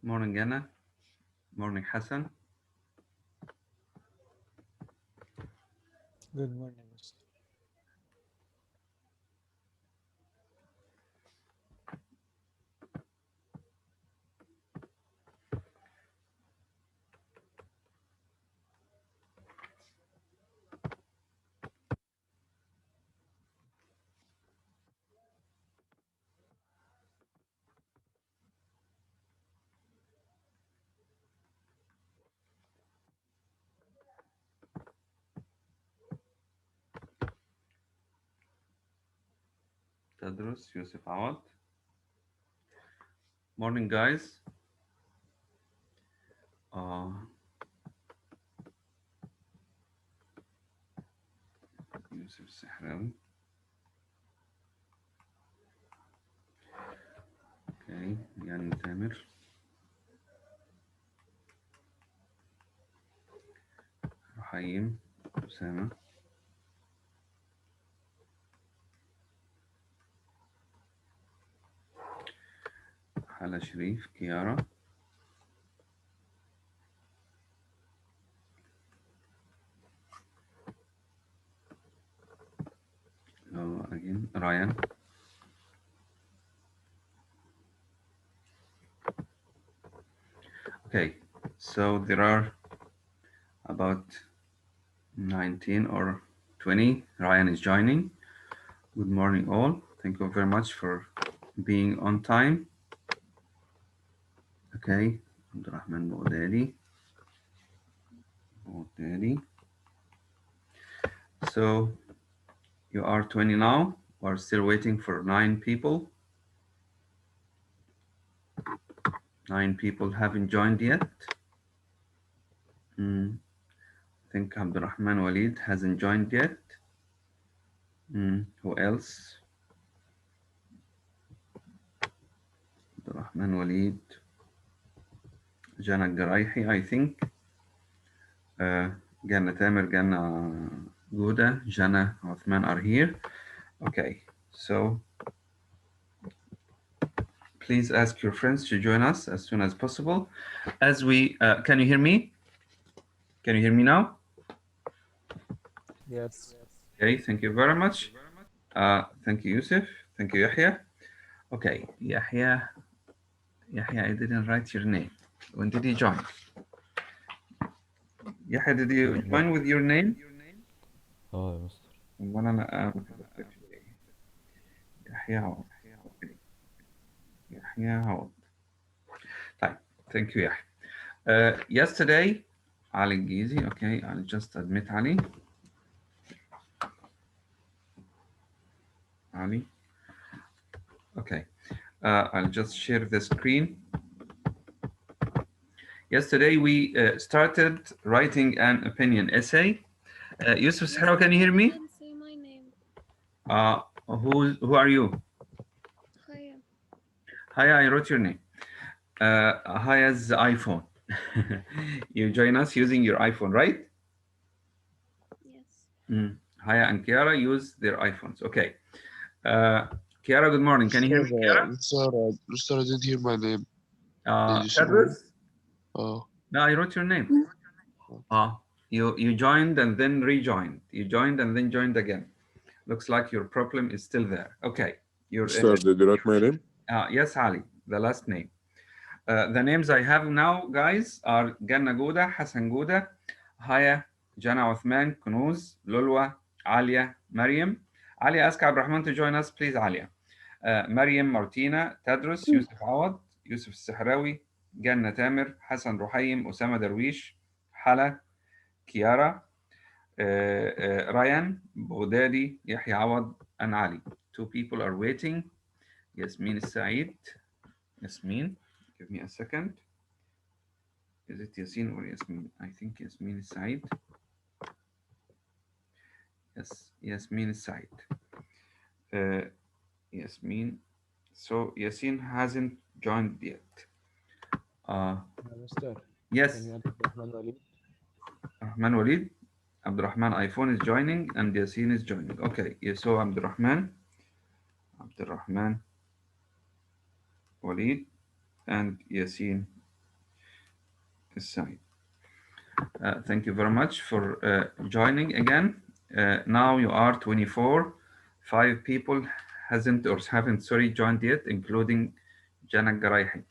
Morning, Anna. Morning, Hassan. Good morning, Mr. Tadros, Yusuf Awad. Morning, guys. Uh, Yusuf Sahrawi. Okay, Yani Tamir. Rahim. Usama. Hala Sharif. Kiara. Again, Ryan. Okay, so there are about 19 or 20. Ryan is joining. Good morning, all. Thank you very much for being on time. Okay, Abdurrahman Bodeli. So you are 20 now. We're still waiting for 9 people. 9 people haven't joined yet. I think Abdurrahman Walid hasn't joined yet. Who else? Abdurrahman Walid. Jana Garaihi, I think. Jana Tamer, Jana Gouda, Jana Othman are here. Okay, so please ask your friends to join us as soon as possible. As we, can you hear me? Can you hear me now? Yes. Okay, thank you very much. Thank you, Yusuf. Thank you, Yahya. Okay, Yahya, I didn't write your name. When did you join? Yahya, did you لا join with your name? اه يا مستر. ولا أنا ما كتبتش ليه؟ يحيى عوض. Okay. يحيى عوض. طيب, thank you, Yahya. Yesterday, Ali Gizi, okay, I'll just admit Ali. Ali. Okay. I'll just share the screen. Yesterday, we started writing an opinion essay. Yusuf Sahrawi, can you hear me? Can say my name. Who are you? Hiya. Hiya, I wrote your name. Hiya's iPhone. You join us using your iPhone, right? Yes. Hiya and Kiara use their iPhones. Okay. Kiara, good morning. Can you hear me, Kiara? Mister, I didn't hear my name. Did you say my name? Tadros? Oh, No, I wrote your name. You joined and then rejoined. You joined and then joined again. Looks like your problem is still there. Okay. You're Sir, did you write my name? yes, Ali, the last name. The names I have now, guys, are Ganna Gouda, Hassan Gouda, Haya, Jana Uthman, Kunuz, Lulwa, Alia, Mariam. Alia, ask Abdurrahman to join us, please, Alia. Mariam, Martina, Tadrus, Yusuf Awad, Yusuf Sahrawi, Ganna Tamer, Hassan Ruhaim, Osama Darwish, Hala, Kiara, Ryan, Boghdadi, Yahya Awad, and Ali. 2 people are waiting. Yasmin Said. Yasmin, give me a second. Is it Yasin or Yasmin? I think Yasmin Said. Yes, Yasmin Said. Yasmin. So Yasin hasn't joined yet. Mr. Yes, Can you add Rahman Walid? Rahman Walid. Abdurrahman iPhone is joining and Yasin is joining. Okay, yeah, so Abdurrahman Walid and Yasin side. Thank you very much for joining again. Now you are 24. 5 people haven't joined yet, including Jana Garayhi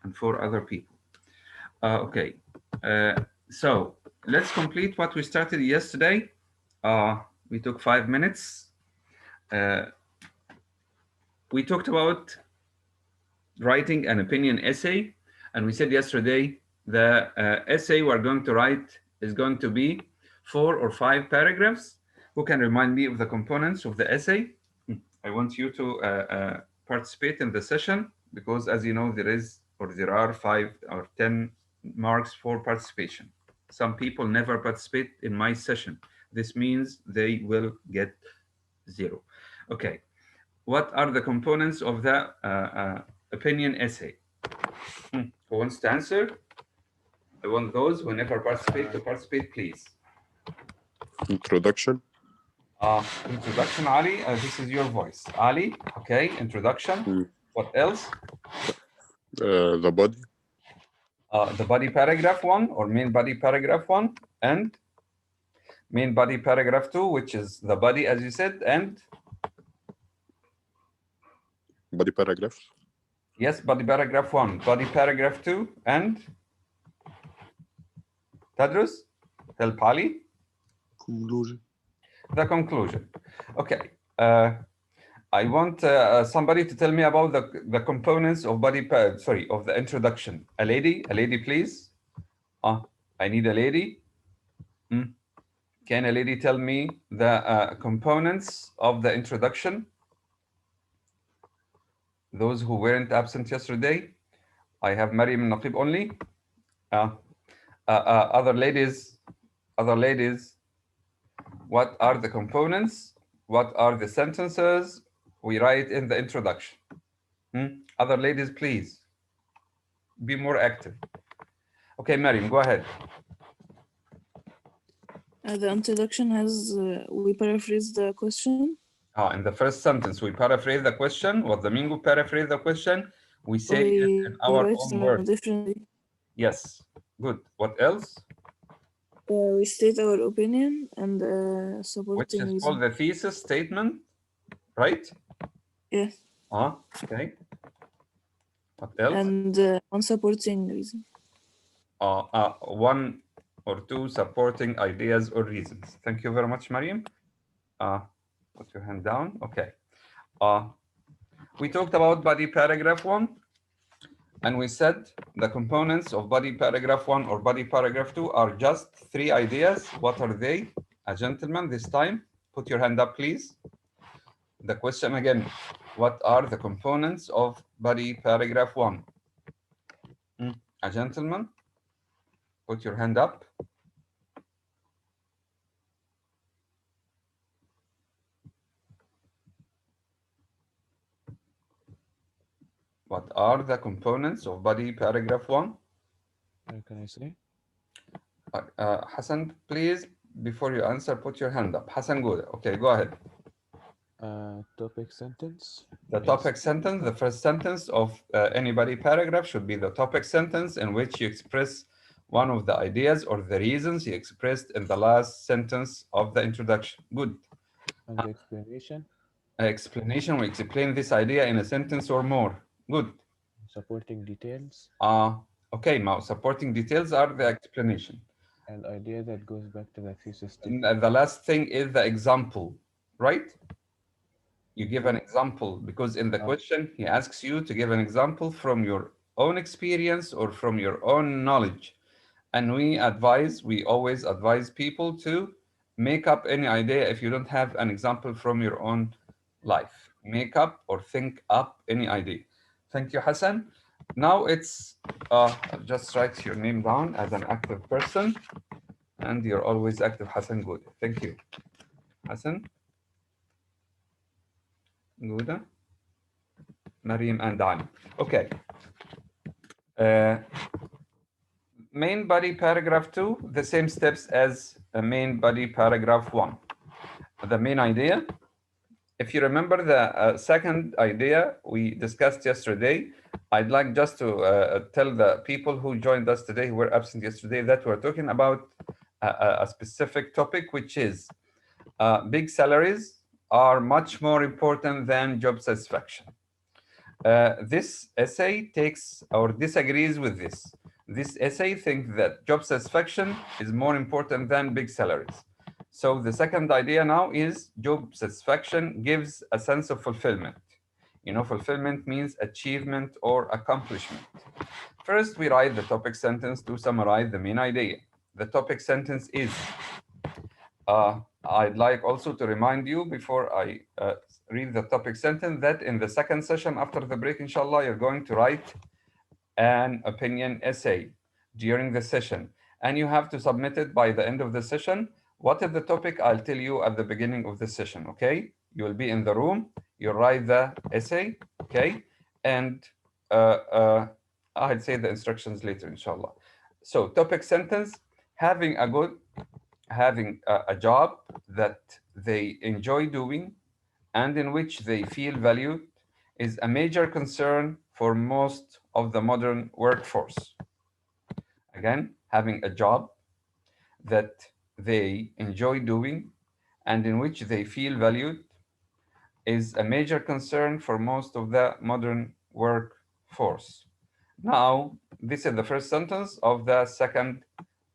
and 4 other people. Okay, so let's complete what we started yesterday. We took 5 minutes. We talked about writing an opinion essay, and we said yesterday the essay we're going to write is going to be 4 or 5 paragraphs. Who can remind me of the components of the essay? I want you to participate in the session, because as you know, there are 5 or 10 marks for participation. Some people never participate in my session. This means they will get 0. Okay, what are the components of the opinion essay? Who wants to answer? I want those who never participate to participate, please. Introduction. Introduction, Ali. This is your voice. Ali, okay, introduction. What else? The body. The body paragraph 1 or main body paragraph 1, and main body paragraph 2, which is the body, as you said, and Body paragraph. yes, body paragraph 1, body paragraph 2, and Tadrus, help Ali. Conclusion. The conclusion. Okay. I want somebody to tell me about the components of of the introduction. A lady, please. I need a lady. Can a lady tell me the components of the introduction? Those who weren't absent yesterday. I have Mariam Naqib only. Other ladies, what are the components? What are the sentences we write in the introduction? Other ladies, please be more active. Okay, Mariam, go ahead. The introduction has, we paraphrase the question. In the first sentence, we paraphrase the question. What the meaning of paraphrase the question? We say it in our own words. Differently. Yes, good. What else? We state our opinion and supporting Which is reason. called the thesis statement, right? Yes. Okay. What else? And one supporting reason. 1 or 2 supporting ideas or reasons. Thank you very much, Mariam. Put your hand down. Okay. We talked about body paragraph 1, and we said the components of body paragraph 1 or body paragraph 2 are just 3 ideas. What are they? A gentleman this time. Put your hand up, please. The question again, what are the components of body paragraph 1? A gentleman. Put your hand up. What are the components of body paragraph 1? Can I say? Hassan, please, before you answer, put your hand up. Hassan Gouda. Okay, go ahead. Topic sentence. The topic sentence, the first sentence of any body paragraph should be the topic sentence in which you express one of the ideas or the reasons you expressed in the last sentence of the introduction. Good. And the explanation. Explanation, we explain this idea in a sentence or more. Good. Supporting details. Okay, now supporting details are the explanation. An idea that goes back to the thesis statement. And the last thing is the example, right? You give an example, because in the question, he asks you to give an example from your own experience or from your own knowledge. And we always advise people to make up any idea if you don't have an example from your own life. Make up or think up any idea. Thank you, Hassan. Now it's, just write your name down as an active person. And you're always active, Hassan Gouda. Thank you. Hassan Gouda, Mariam and Ali. Okay. Main body paragraph 2, the same steps as a main body paragraph 1. The main idea, if you remember the second idea we discussed yesterday, I'd like just to tell the people who joined us today, who were absent yesterday, that we're talking about a specific topic, which is big salaries are much more important than job satisfaction. This essay takes or disagrees with this. This essay thinks that job satisfaction is more important than big salaries. So the second idea now is job satisfaction gives a sense of fulfillment. You know, fulfillment means achievement or accomplishment. First, we write the topic sentence to summarize the main idea. The topic sentence is, I'd like also to remind you before I read the topic sentence that in the second session after the break, inshallah, you're going to write an opinion essay during the session. And you have to submit it by the end of the session. What is the topic? I'll tell you at the beginning of the session, okay? You will be in the room, you write the essay, okay? And I'll say the instructions later, inshallah. So topic sentence, having a job that they enjoy doing and in which they feel valued is a major concern for most of the modern workforce. Again, having a job that they enjoy doing and in which they feel valued is a major concern for most of the modern workforce. Now, this is the first sentence of the second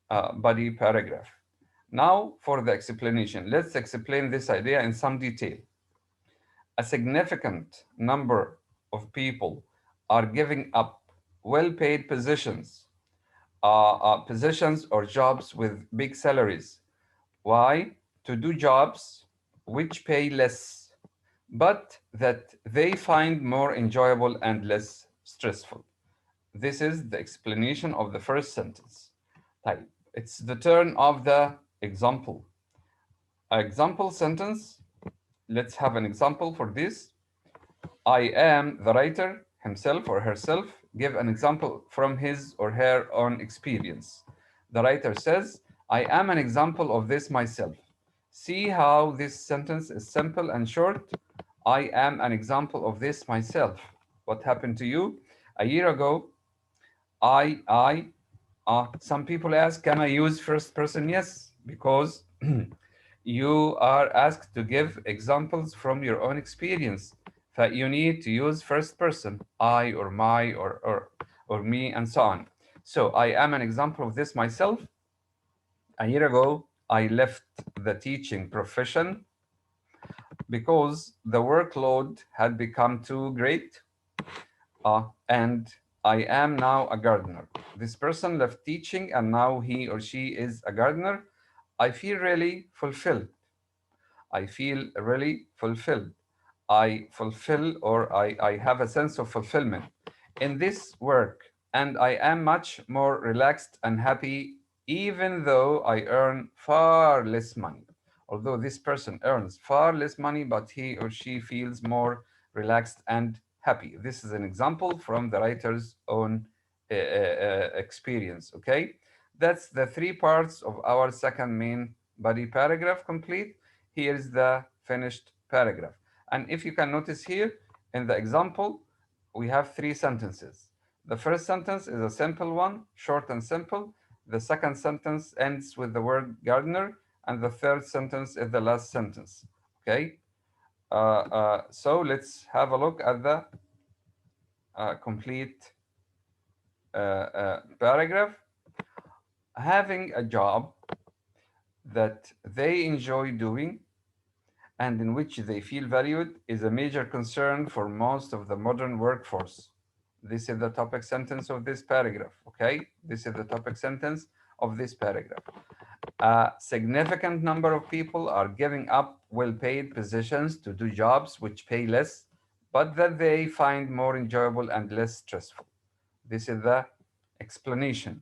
body paragraph. Now for the explanation. Let's explain this idea in some detail. A significant number of people are giving up well-paid positions, positions or jobs with big salaries. Why? To do jobs which pay less, but that they find more enjoyable and less stressful. This is the explanation of the first sentence. Type. It's the turn of the example. Example sentence. Let's have an example for this. I am the writer himself or herself give an example from his or her own experience. The writer says, I am an example of this myself. See how this sentence is simple and short. I am an example of this myself. What happened to you? A year ago, some people ask, can I use first person? Yes, because you are asked to give examples from your own experience. That you need to use first person, I or my or me and so on. So I am an example of this myself. A year ago, I left the teaching profession because the workload had become too great, and I am now a gardener. This person left teaching and now he or she is a gardener. I feel really fulfilled. I feel really fulfilled. I fulfill or I have a sense of fulfillment in this work, and I am much more relaxed and happy, even though I earn far less money. Although this person earns far less money, but he or she feels more relaxed and happy. This is an example from the writer's own experience, okay? That's the three parts of our second main body paragraph complete. Here's the finished paragraph. And if you can notice here in the example, we have three sentences. The first sentence is a simple one, short and simple. The second sentence ends with the word gardener, and the third sentence is the last sentence. Okay. So let's have a look at the complete paragraph. Having a job that they enjoy doing and in which they feel valued is a major concern for most of the modern workforce. This is the topic sentence of this paragraph, okay? This is the topic sentence of this paragraph. A significant number of people are giving up well-paid positions to do jobs which pay less, but that they find more enjoyable and less stressful. This is the explanation.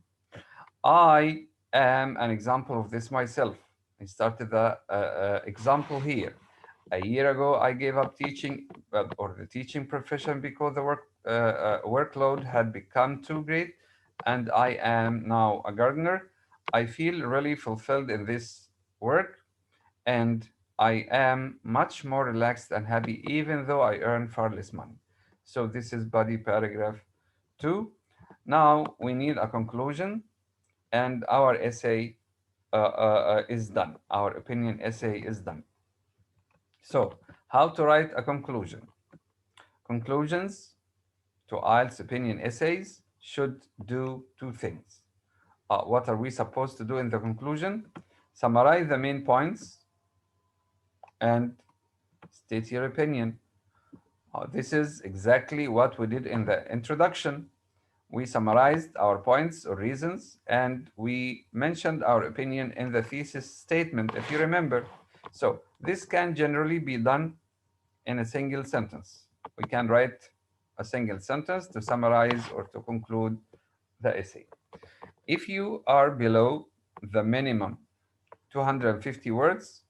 I am an example of this myself. I started the example here. A year ago, I gave up teaching or the teaching profession because the workload had become too great, and I am now a gardener. I feel really fulfilled in this work, and I am much more relaxed and happy, even though I earn far less money. So this is body paragraph 2. Now we need a conclusion, and our essay is done. Our opinion essay is done. So, how to write a conclusion? Conclusions to IELTS opinion essays should do two things. What are we supposed to do in the conclusion? Summarize the main points and state your opinion. This is exactly what we did in the introduction. We summarized our points or reasons, and we mentioned our opinion in the thesis statement, if you remember. So this can generally be done in a single sentence. We can write a single sentence to summarize or to conclude the essay. If you are below the minimum 250 words,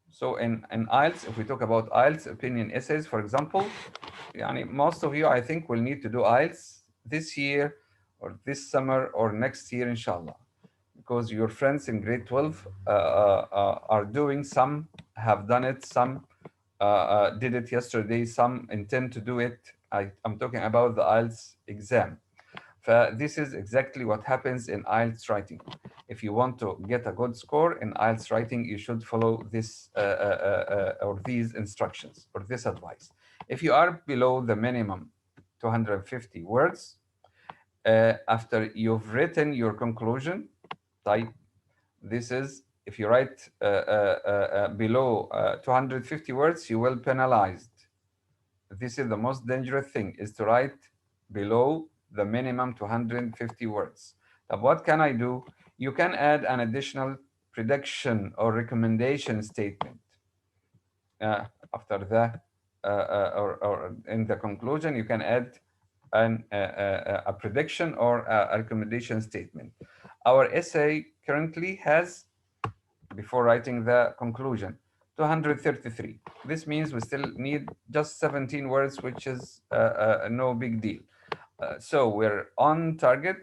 so in IELTS, if we talk about IELTS opinion essays, for example, most of you, I think, will need to do IELTS this year or this summer or next year, inshallah, because your friends in grade 12 are doing, some have done it, some did it yesterday, some intend to do it. I'm talking about the IELTS exam. This is exactly what happens in IELTS writing. If you want to get a good score in IELTS writing, you should follow this or these instructions or this advice. If you are below the minimum 250 words, after you've written your conclusion, type, this is, if you write below 250 words, you will penalized. This is the most dangerous thing, is to write below the minimum 250 words. Now, what can I do? You can add an additional prediction or recommendation statement after the or in the conclusion. You can add a prediction or a recommendation statement. Our essay currently has, before writing the conclusion, 233. This means we still need just 17 words, which is no big deal. So we're on target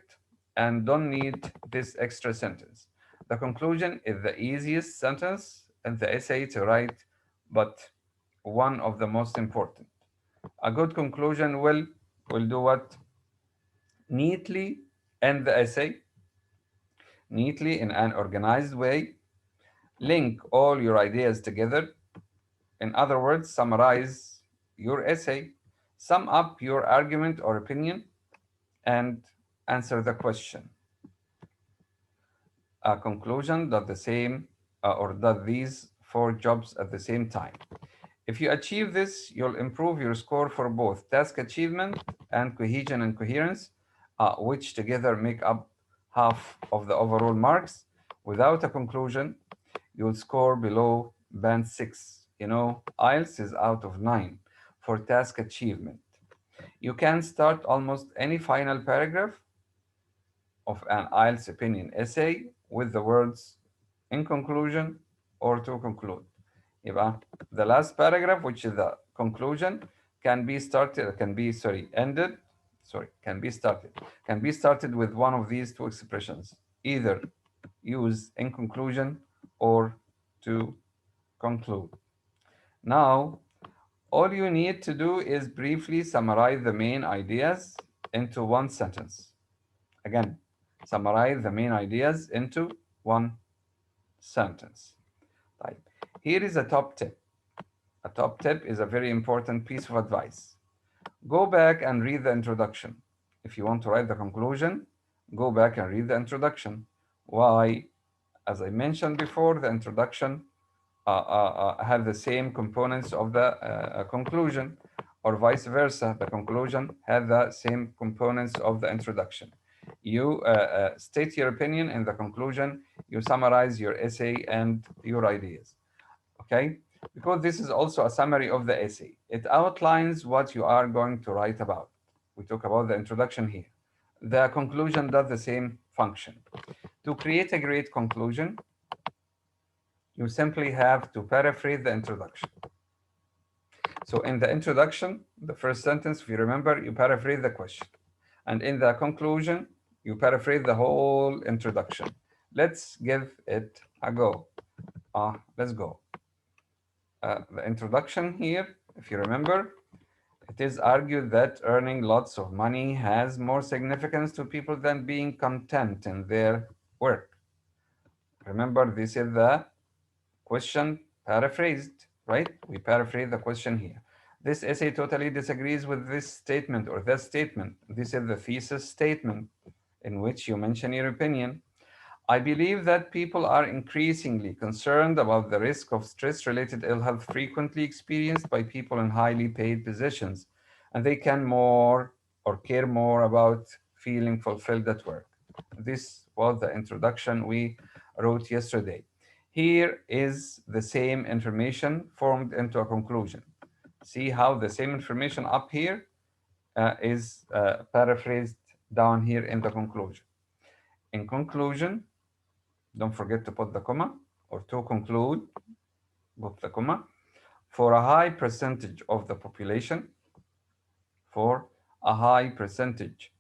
and don't need this extra sentence. The conclusion is the easiest sentence in the essay to write, but one of the most important. A good conclusion will do what? Neatly end the essay, neatly in an organized way, link all your ideas together. In other words, summarize your essay, sum up your argument or opinion, and answer the question. A conclusion does the same or does these 4 jobs at the same time. If you achieve this, you'll improve your score for both task achievement and cohesion and coherence, which together make up half of the overall marks. Without a conclusion, you'll score below band 6. You know, IELTS is out of 9 for task achievement. You can start almost any final paragraph of an IELTS opinion essay with the words in conclusion or to conclude. The last paragraph, which is the conclusion, can be started with one of these 2 expressions. Either use in conclusion or to conclude. Now, all you need to do is briefly summarize the main ideas into one sentence. Again, summarize the main ideas into one sentence. Right. Here is a top tip. A top tip is a very important piece of advice. Go back and read the introduction. If you want to write the conclusion, go back and read the introduction. Why? As I mentioned before, the introduction have the same components of the conclusion, or vice versa. The conclusion have the same components of the introduction. You state your opinion in the conclusion, you summarize your essay and your ideas. Okay? Because this is also a summary of the essay. It outlines what you are going to write about. We talk about the introduction here. The conclusion does the same function. To create a great conclusion, you simply have to paraphrase the introduction. So in the introduction, the first sentence, if you remember, you paraphrase the question. And in the conclusion, you paraphrase the whole introduction. Let's give it a go. Let's go. The introduction here, if you remember, It is argued that earning lots of money has more significance to people than being content in their work. Remember, this is the question paraphrased, right? We paraphrase the question here. This essay totally disagrees with this statement or that statement. This is the thesis statement in which you mention your opinion. I believe that people are increasingly concerned about the risk of stress-related ill health frequently experienced by people in highly paid positions, and they can more or care more about feeling fulfilled at work. This was the introduction we wrote yesterday. Here is the same information formed into a conclusion. See how the same information up here is paraphrased down here in the conclusion. In conclusion, don't forget to put the comma, or to conclude, put the comma. For a high percentage of the population, for a high percentage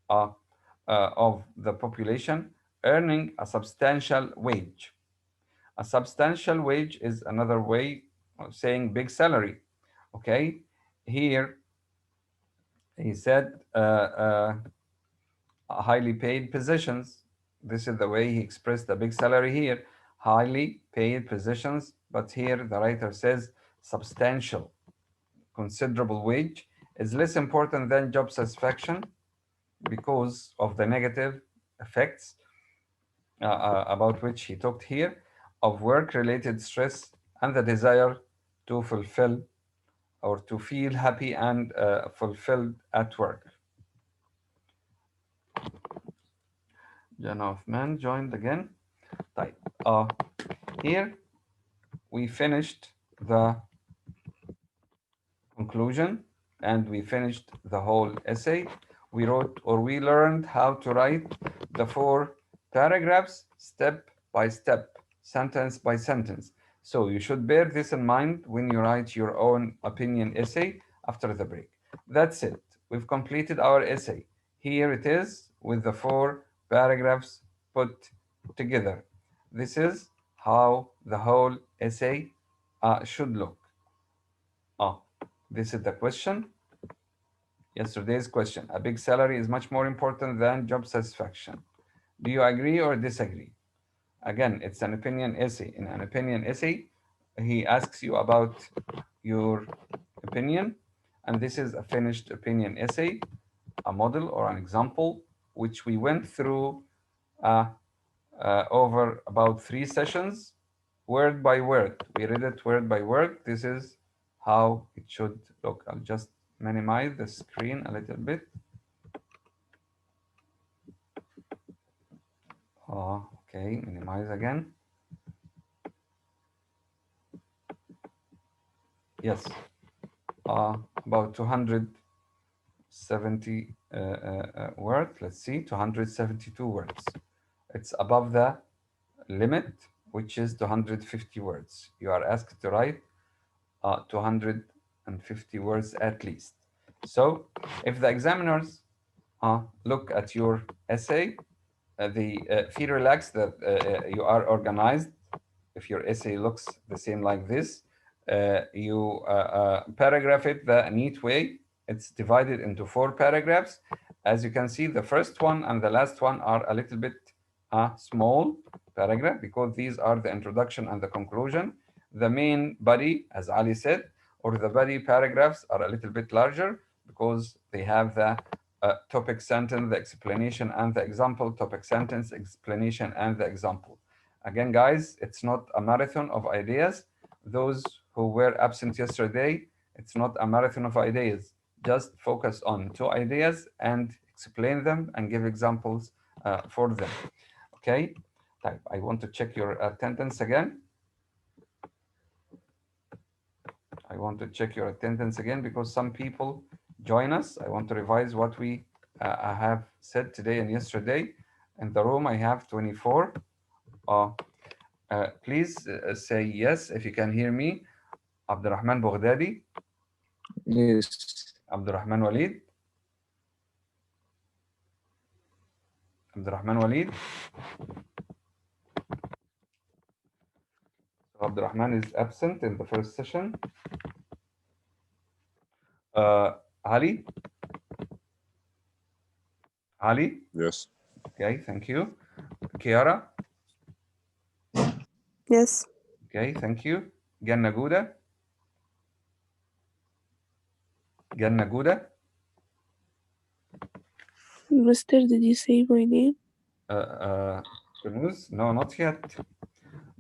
of the population earning a substantial wage. A substantial wage is another way of saying big salary. Okay, here he said highly paid positions. This is the way he expressed the big salary here. Highly paid positions, but here the writer says substantial, considerable wage is less important than job satisfaction because of the negative effects about which he talked here of work-related stress and the desire to fulfill or to feel happy and fulfilled at work. Jana Othman joined again. Right. Here we finished the conclusion and we finished the whole essay. We wrote or we learned how to write the 4 paragraphs step by step, sentence by sentence. So you should bear this in mind when you write your own opinion essay after the break. That's it. We've completed our essay. Here it is with the 4 paragraphs put together. This is how the whole essay should look. This is the question. Yesterday's question. A big salary is much more important than job satisfaction. Do you agree or disagree? Again, it's an opinion essay. In an opinion essay, he asks you about your opinion, and this is a finished opinion essay, a model or an example, which we went through over about 3 sessions, word by word. We read it word by word. This is how it should look. I'll just minimize the screen a little bit. Okay, minimize again. Yes, about 270 words. Let's see, 272 words. It's above the limit, which is 250 words. You are asked to write 250 words at least. So if the examiners look at your essay, they feel relaxed that you are organized. If your essay looks the same like this, you paragraph it the neat way. It's divided into 4 paragraphs. As you can see, the first one and the last one are a little bit small paragraph because these are the introduction and the conclusion. The main body, as Ali said, or the body paragraphs are a little bit larger because they have the topic sentence, the explanation and the example, topic sentence, explanation and the example. Again, guys, it's not a marathon of ideas. Those who were absent yesterday, it's not a marathon of ideas. Just focus on 2 ideas and explain them and give examples for them. Okay, I want to check your attendance again. I want to check your attendance again because some people join us. I want to revise what we have said today and yesterday. In the room, I have 24. Please say yes if you can hear me. Abdurrahman Boghdadi. Yes. Abdurrahman Walid. Abdurrahman Walid. So Abdurrahman is absent in the first session. Ali? Ali? Yes. Okay, thank you. Kiara? Yes. Okay, thank you. Ganna Guda? Ganna Guda? Mister, did you say my name? Kunuz? No, not yet.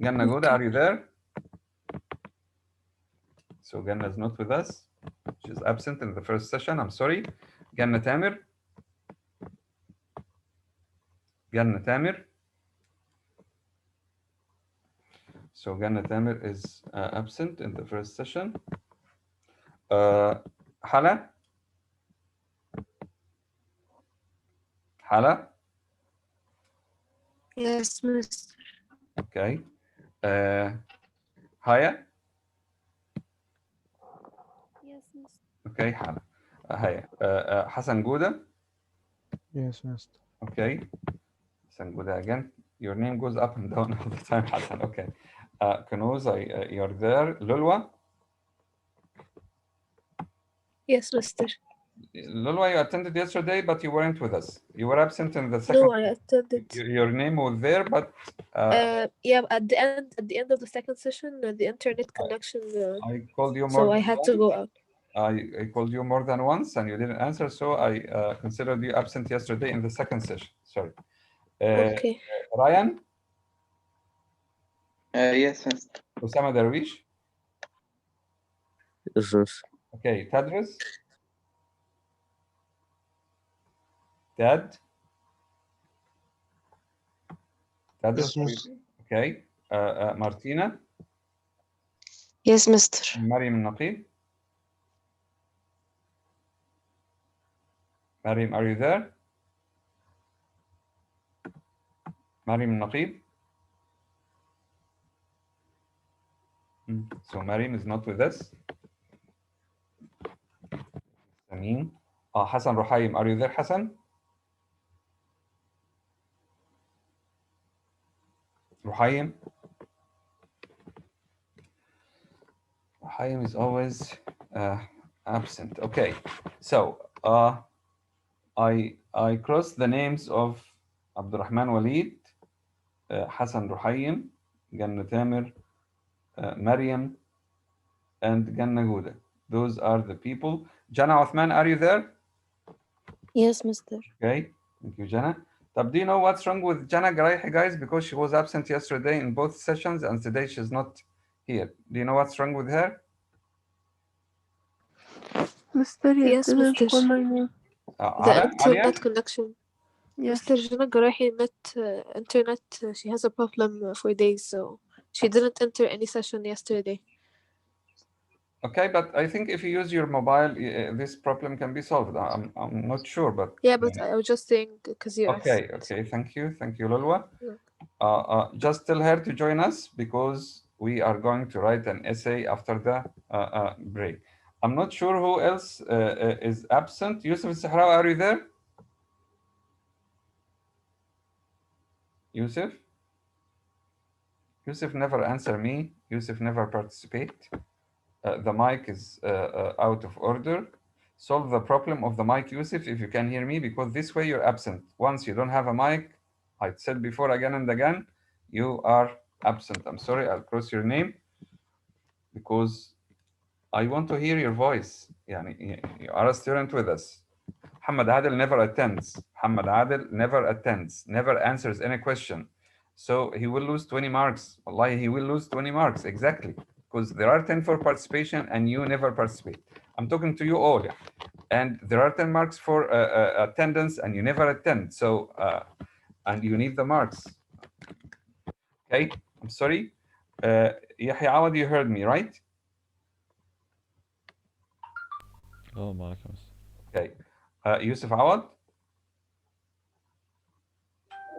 Ganna Guda, are you there? So Ganna is not with us. She's absent in the first session. I'm sorry. Ganna Tamir? Ganna Tamir? So Ganna Tamir is absent in the first session. Hala? Hala? Yes, Mister. Okay. Haya? Yes, Miss. Okay, Hala. Haya. Hassan Gouda? Yes, Mister. Okay. Hassan Gouda again. Your name goes up and down all the time, Hassan. Okay. Kunuz, you're there. Lulwa? Yes, Mister. Lulwa, you attended yesterday, but you weren't with us. You were absent in the second. No, I attended. Your name was there, but Yeah, at the end of the second session, the internet connection. I called you more. So I than had once. to go out. I called you more than once, and you didn't answer. So I considered you absent yesterday in the second session. Sorry. Okay. Ryan? Yes, Mister. Osama Darwish? Yes, Mister. Okay. Tadris? Tad? Tadris? Yes, Mister. Okay. Martina? Yes, Mister. Mariam Naqib? Mariam, are you there? Mariam Naqib? So Mariam is not with us. Amin. Hassan Ruhaim, are you there, Hassan? Ruhaim? Ruhaim is always absent. Okay, so I crossed the names of Abdurrahman Walid, Hassan Ruhaim, Ganna Tamir, Maryam, and Ganna Gouda. Those are the people. Jana Uthman, are you there? Yes, Mister. Okay, thank you, Jana. Do you know what's wrong with Jana Garayhi, guys? Because she was absent yesterday in both sessions, and today she's not here. Do you know what's wrong with her? Mister, you Yes, didn't Mister. call my name. The internet connection. Yes. Mr. Jana Garahi internet. She has a problem for days, so she didn't enter any session yesterday. Okay, but I think if you use your mobile, this problem can be solved. I'm not sure, but Yeah, but I was just saying because you asked. okay. Thank you, Lulwa. Just tell her to join us because we are going to write an essay after the break. I'm not sure who else is absent. Yusuf Sahrawi, are you there? Yusuf? Yusuf never answer me. Yusuf never participate. The mic is out of order. Solve the problem of the mic, Yusuf, if you can hear me, because this way you're absent. Once you don't have a mic, I said before again and again, you are absent. I'm sorry, I'll cross your name because I want to hear your voice. Yani, you are a student with us. Muhammad Adil never attends. Muhammad Adil never attends, never answers any question. So he will lose 20 marks. Wallahi, he will lose 20 marks, exactly. Because there are 10 for participation and you never participate. I'm talking to you all. And there are 10 marks for attendance and you never attend. So, and you need the marks. Okay, I'm sorry. Yahya Awad, you heard me, right? Oh, معك. Okay. Yusuf Awad?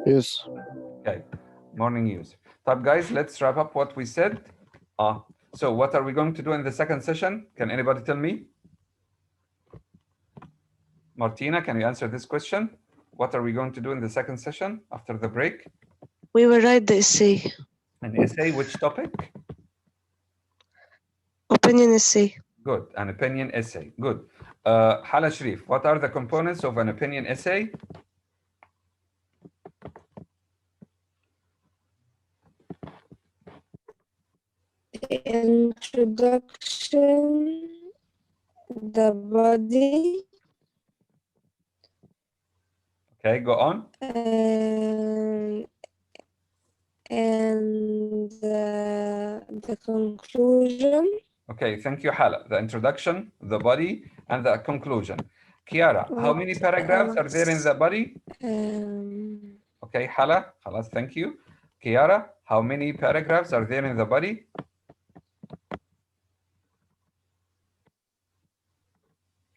Yes. Okay. Morning, Yusuf. Top guys, let's wrap up what we said. So what are we going to do in the second session? Can anybody tell me? Martina, can you answer this question? What are we going to do in the second session after the break? We will write the essay. An essay, which topic? Opinion essay. Good. An opinion essay. Good. Hala Sharif, what are the components of an opinion essay? Introduction, the body, Okay, go on. and the conclusion. Okay, thank you, Hala. The introduction, the body, and the conclusion. Kiara, how many paragraphs are there in the body? Okay, Hala, Khalas, thank you. Kiara, how many paragraphs are there in the body?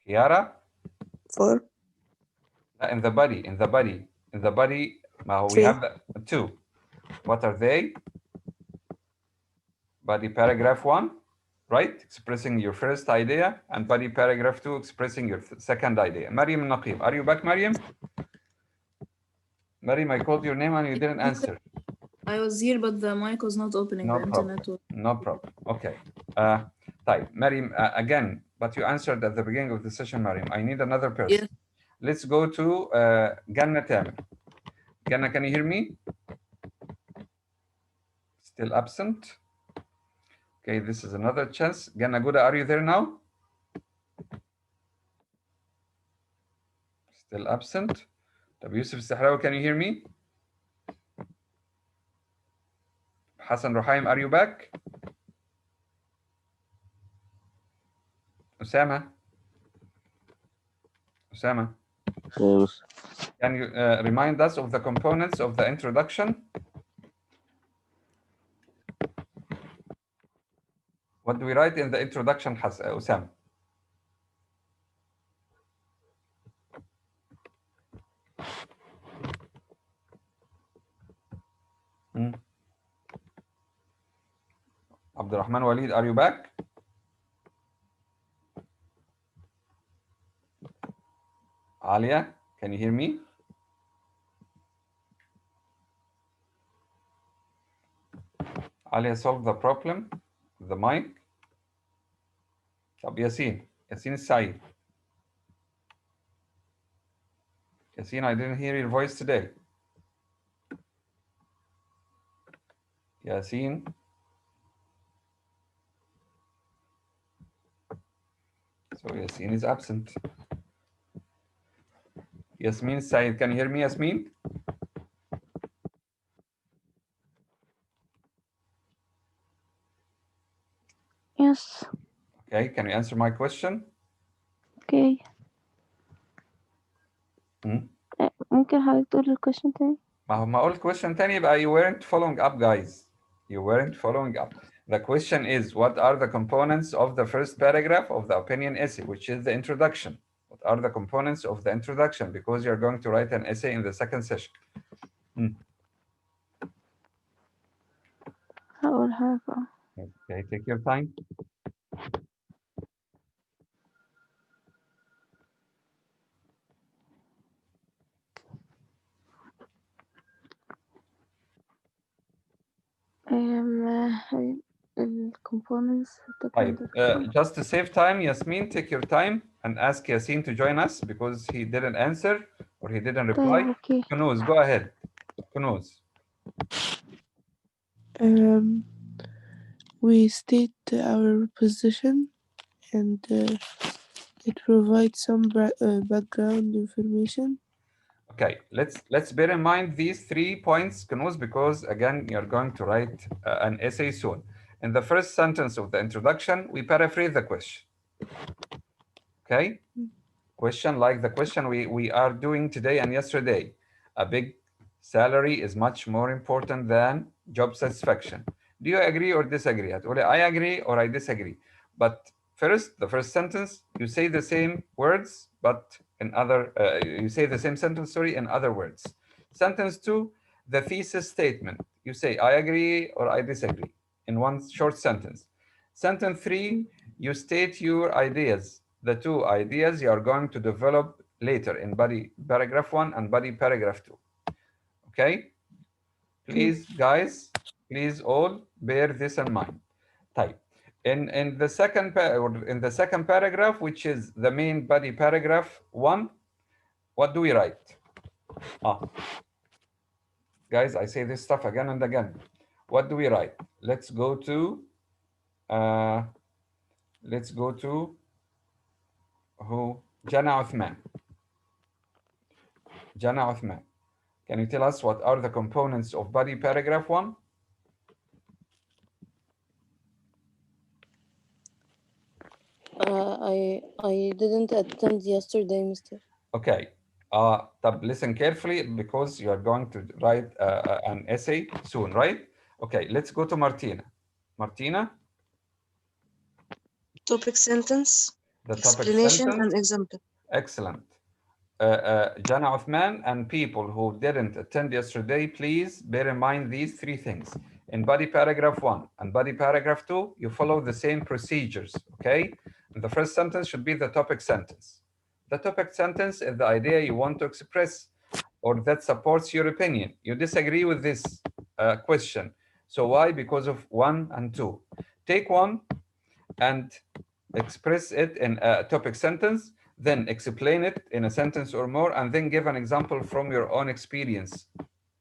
Kiara? 4. In the body, in the body, in the body, we Three. have 2. What are they? Body paragraph 1, right? Expressing your first idea, and body paragraph 2, expressing your second idea. Mariam Naqib, are you back, Mariam? Mariam, I called your name and you didn't answer. I was here, but the mic was not opening. No the problem. internet was. No problem. Okay. Type. Mariam, again, but you answered at the beginning of the session, Mariam. I need another person. Yes. Let's go to Ganna Tamer. Ganna, can you hear me? Still absent. Okay, this is another chance. Ganna Guda, are you there now? Still absent. Yusuf Sahrawi, can you hear me? Hassan Ruhaim, are you back? Osama? Osama? Yes. Can you remind us of the components of the introduction? What do we write in the introduction, Osama? Abdurrahman Walid, are you back? Alia, can you hear me? Alia solved the problem. The mic. Yasin Saeed. Yasin, I didn't hear your voice today. Yasin. So Yasin is absent. Yasmin Saeed, can you hear me, Yasmin? Yes. Okay, can you answer my question? Okay. ممكن حضرتك تقول الكويشن تاني؟ ما قلت question تاني يبقى you weren't following up, guys. You weren't following up. The question is, what are the components of the first paragraph of the opinion essay, which is the introduction? What are the components of the introduction? Because you're going to write an essay in the second session. هقول حاجة. Okay, take your time. Components. Just to save time, Yasmin, take your time and ask Yasin to join us because he didn't answer or he didn't reply. Okay. Kunuz, go ahead. Kunuz. We state our position and it provides some background information. Okay, let's bear in mind these 3 points, Kunuz, because again, you're going to write an essay soon. In the first sentence of the introduction, we paraphrase the question. Okay? Question like the question we are doing today and yesterday. A big salary is much more important than job satisfaction. Do you agree or disagree? I agree or I disagree. But first, the first sentence, you say the same words, but in other, you say the same sentence, sorry, in other words. Sentence 2, the thesis statement. You say, I agree or I disagree in one short sentence. Sentence 3, you state your ideas. The 2 ideas you are going to develop later in body paragraph 1 and body paragraph 2. Okay? Please, guys, please all bear this in mind. Type. In the second paragraph, which is the main body paragraph 1, what do we write? Guys, I say this stuff again and again. What do we write? Let's go to who? Jana Uthman. Jana Uthman. Can you tell us what are the components of body paragraph 1? I didn't attend yesterday, Mr. Okay. Listen carefully because you are going to write an essay soon, right? Okay, let's go to Martina. Martina? Topic sentence, The topic explanation, sentence. and example. Excellent. Jana Uthman and people who didn't attend yesterday, please bear in mind these 3 things. In body paragraph 1 and body paragraph 2, you follow the same procedures, okay? And the first sentence should be the topic sentence. The topic sentence is the idea you want to express or that supports your opinion. You disagree with this question. So why? Because of 1 and 2. Take 1 and express it in a topic sentence, then explain it in a sentence or more, and then give an example from your own experience.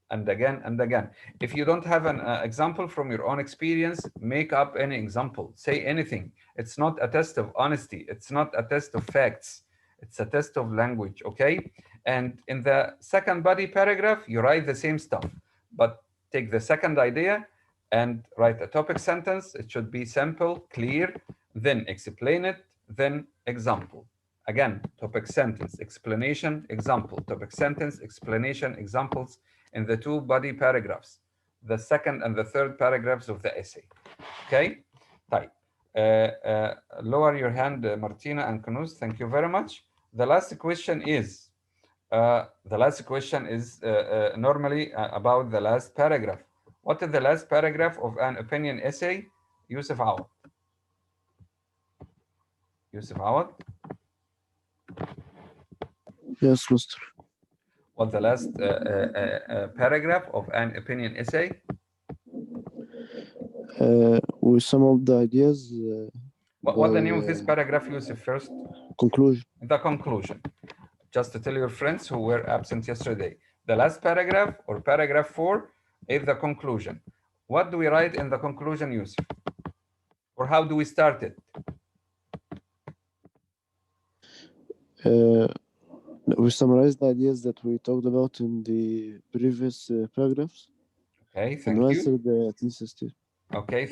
And again and again. If you don't have an example from your own experience, make up any example. Say anything. It's not a test of honesty. It's not a test of facts. It's a test of language, okay? And in the second body paragraph, you write the same stuff, but take the second idea and write a topic sentence. It should be simple, clear, then explain it, then example. Again, topic sentence, explanation, example, topic sentence, explanation, examples in the 2 body paragraphs, the second and the third paragraphs of the essay. Okay? Right. Lower your hand, Martina and Kunuz. Thank you very much. The last question is normally about the last paragraph. What is the last paragraph of an opinion essay? Yusuf Awad. Yusuf Awad? Yes, Mr. What's the last paragraph of an opinion essay? With some of the ideas. What's the name of this paragraph, Yusuf, first? Conclusion. The conclusion. Just to tell your friends who were absent yesterday. The last paragraph, or paragraph 4, is the conclusion. What do we write in the conclusion, Yusuf? Or how do we start it? We summarized the ideas that we talked about in the previous paragraphs. Okay, thank and you. answer the thesis too. Okay,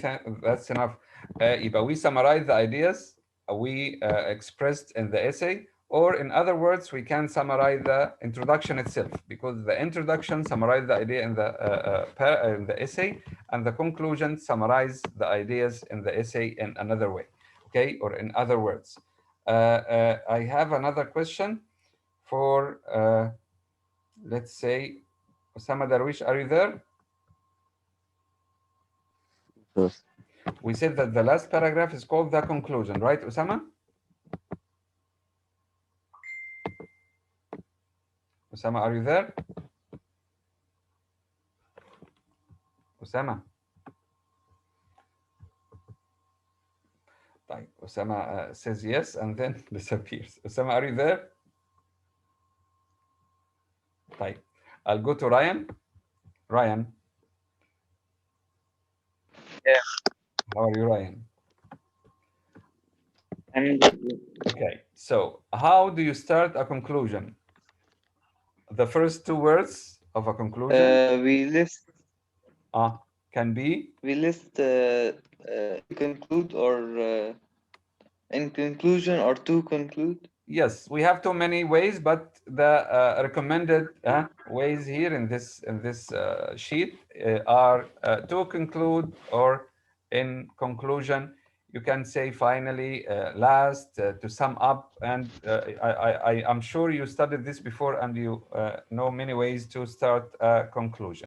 that's enough. We summarize the ideas we expressed in the essay, or in other words, we can summarize the introduction itself, because the introduction summarizes the idea in the essay, and the conclusion summarizes the ideas in the essay in another way, okay, or in other words. I have another question for, let's say, Osama Darwish, are you there? Yes. We said that the last paragraph is called the conclusion, right, Osama? Osama, are you there? Osama. Osama says yes and then disappears. Osama, are you there? I'll go to Ryan. Ryan. Yeah. How are you, Ryan? I'm good. Okay, so how do you start a conclusion? The first 2 words of a conclusion? We list. Can be? We list conclude or in conclusion or to conclude. Yes, we have too many ways, but the recommended ways here in this sheet are to conclude or in conclusion. You can say finally, last, to sum up, and I'm sure you studied this before and you know many ways to start a conclusion.